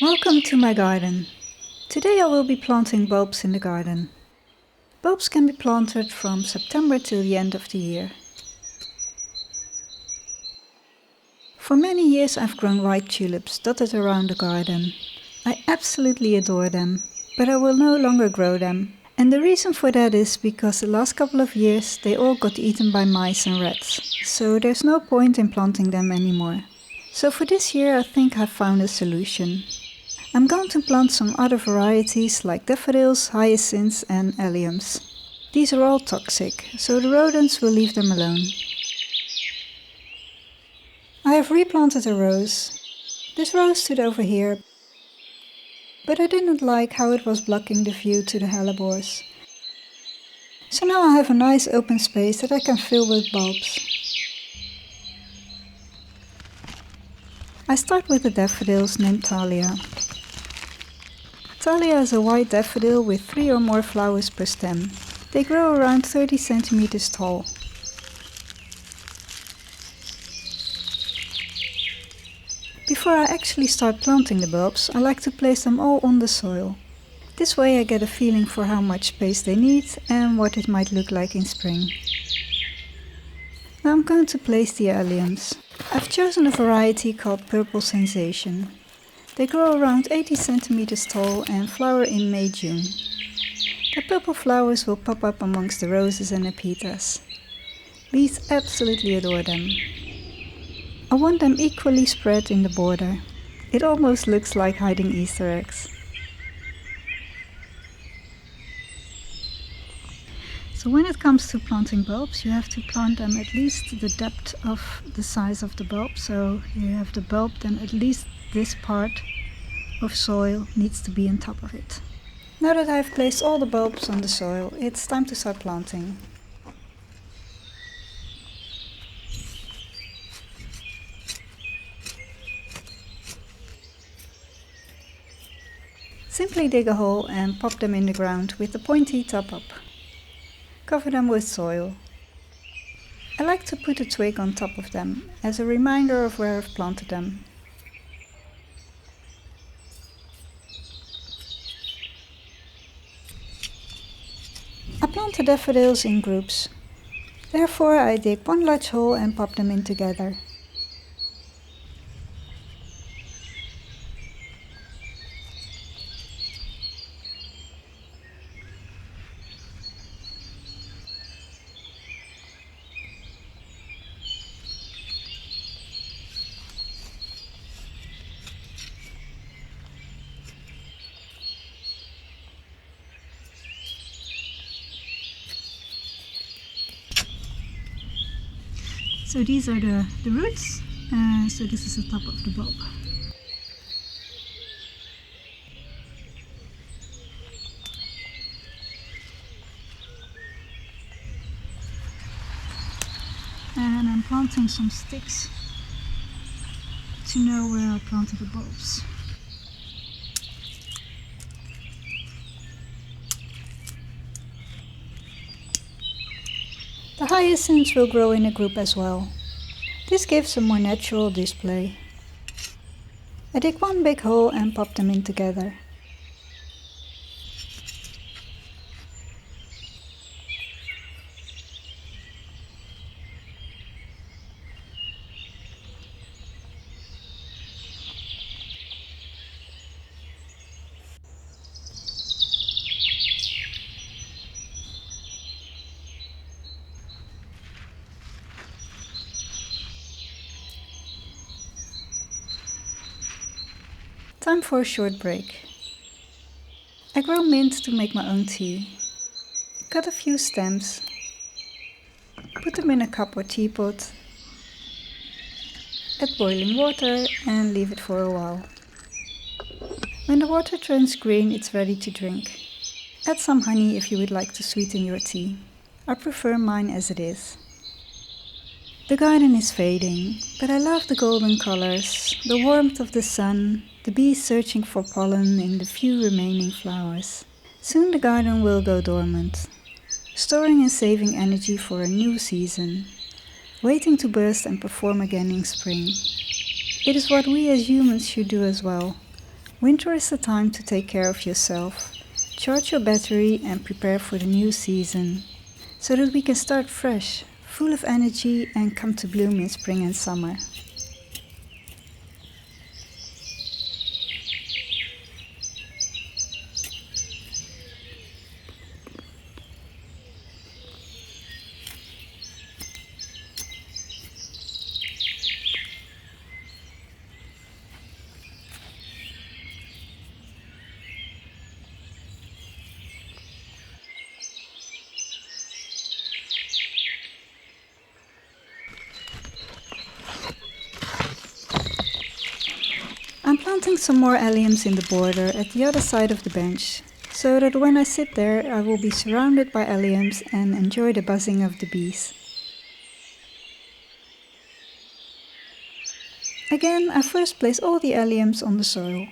Welcome to my garden. Today I will be planting bulbs in the garden. Bulbs can be planted from September till the end of the year. For many years I've grown white tulips dotted around the garden. I absolutely adore them, but I will no longer grow them. And the reason for that is because the last couple of years they all got eaten by mice and rats, so there's no point in planting them anymore. So for this year I think I've found a solution. I'm going to plant some other varieties like daffodils, hyacinths and alliums. These are all toxic, so the rodents will leave them alone. I have replanted a rose. This rose stood over here, but I didn't like how it was blocking the view to the hellebores. So now I have a nice open space that I can fill with bulbs. I start with the daffodils named Thalia. Thalia is a white daffodil with 3 or more flowers per stem. They grow around 30 centimeters tall. Before I actually start planting the bulbs, I like to place them all on the soil. This way I get a feeling for how much space they need and what it might look like in spring. Now I'm going to place the alliums. I've chosen a variety called Purple Sensation. They grow around 80 centimeters tall and flower in May-June. The purple flowers will pop up amongst the roses and epitas. Bees absolutely adore them. I want them equally spread in the border. It almost looks like hiding Easter eggs. So when it comes to planting bulbs, you have to plant them at least the depth of the size of the bulb. So you have the bulb, then at least this part of soil needs to be on top of it. Now that I've placed all the bulbs on the soil, it's time to start planting. Simply dig a hole and pop them in the ground with the pointy top up. Cover them with soil. I like to put a twig on top of them as a reminder of where I've planted them. I plant the daffodils in groups. Therefore I dig one large hole and pop them in together. So these are the roots, so this is the top of the bulb. And I'm planting some sticks to know where I planted the bulbs. The hyacinths will grow in a group as well. This gives a more natural display. I dig one big hole and pop them in together. Time for a short break. I grow mint to make my own tea. Cut a few stems, put them in a cup or teapot, add boiling water and leave it for a while. When the water turns green, it's ready to drink. Add some honey if you would like to sweeten your tea. I prefer mine as it is. The garden is fading, but I love the golden colors, the warmth of the sun, the bees searching for pollen in the few remaining flowers. Soon the garden will go dormant, storing and saving energy for a new season, waiting to burst and perform again in spring. It is what we as humans should do as well. Winter is the time to take care of yourself, charge your battery and prepare for the new season, so that we can start fresh, full of energy and come to bloom in spring and summer. I'm planting some more alliums in the border at the other side of the bench, so that when I sit there I will be surrounded by alliums and enjoy the buzzing of the bees. Again, I first place all the alliums on the soil.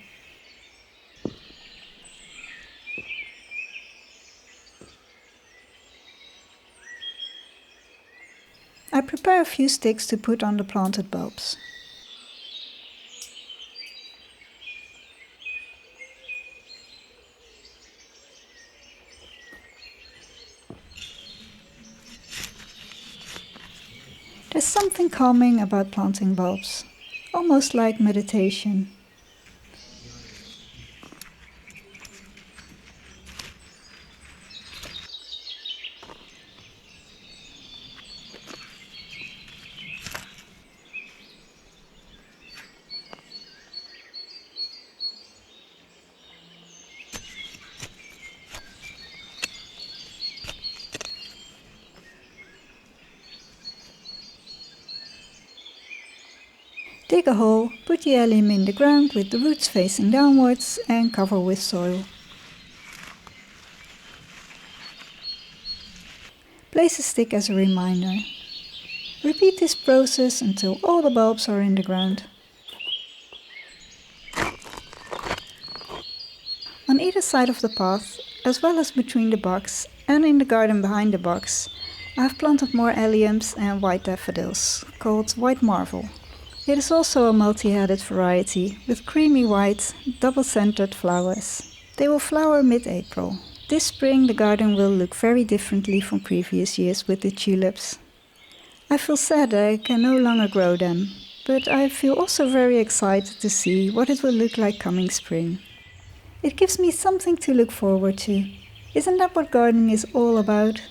I prepare a few sticks to put on the planted bulbs. There's something calming about planting bulbs, almost like meditation. Dig a hole, put the allium in the ground with the roots facing downwards and cover with soil. Place a stick as a reminder. Repeat this process until all the bulbs are in the ground. On either side of the path, as well as between the box and in the garden behind the box, I have planted more alliums and white daffodils, called white marvel. It is also a multi-headed variety with creamy white, double-centered flowers. They will flower mid-April. This spring the garden will look very differently from previous years with the tulips. I feel sad that I can no longer grow them, but I feel also very excited to see what it will look like coming spring. It gives me something to look forward to. Isn't that what gardening is all about?